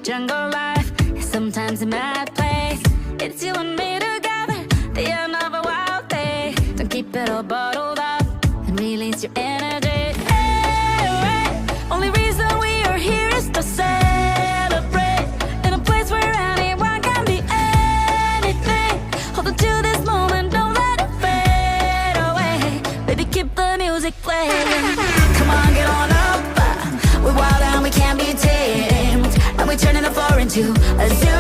Jungle life is sometimes a mad place. It's you and me together, the end of a wild day. Don't keep it all bottled up and release your energy. Hey, hey. Only reason we are here is to celebrate in a place where anyone can be anything. Hold on to this moment, don't let it fade away. Baby, keep the music playing. Come on, get on up. We're wild and we can't be tamed, and we're turning the floor into a zoo.